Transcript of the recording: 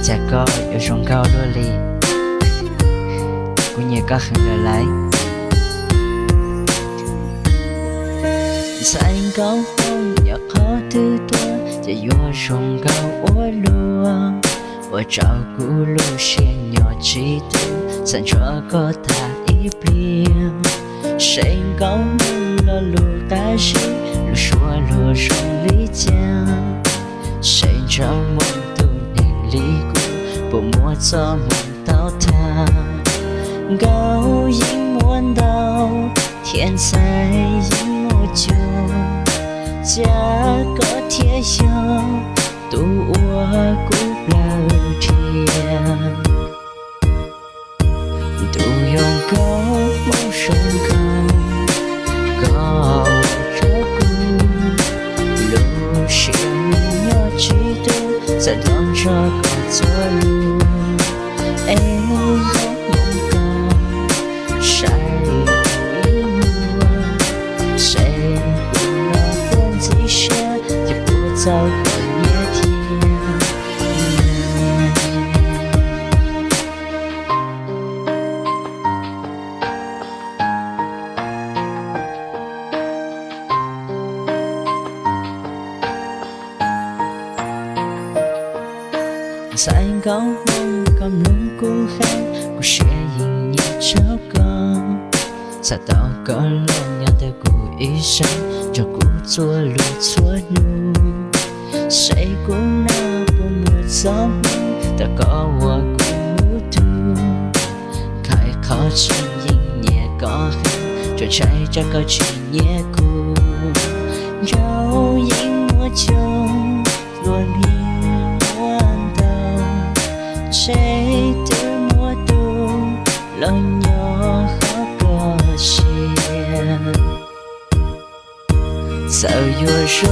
chả có yêu sông cao đôi lì cũng như có khăn lời lại sai cao không giờ khó thứ tua chỉ do sông cao ủa lúa ủa trao cũ lúa xe nhỏ chỉ tu sẵn cho có thà ít liền sai cao mong lo lúa ta chỉ lúa xua lúa sông lý cha sai cho mong tu nên lý cũ bộ mua cho mong tao tha高音muốn đau thiên sai音无救家个天佑渡我孤老天渡用高梦升高着孤路是你要记得在当着个做路哎谁一幕谁不让分自身也不早个夜天在高梦កំលងគូខាងគូជាយញចៅកសាតោក៏លងញ៉ាតែគូអ៊ីសាចគូជួលូជួនូ 谁cũng那不摸着的高我古土开口声音也高喊就在这个去也哭有影我就落笔弯刀谁的魔都冷有好个线早有手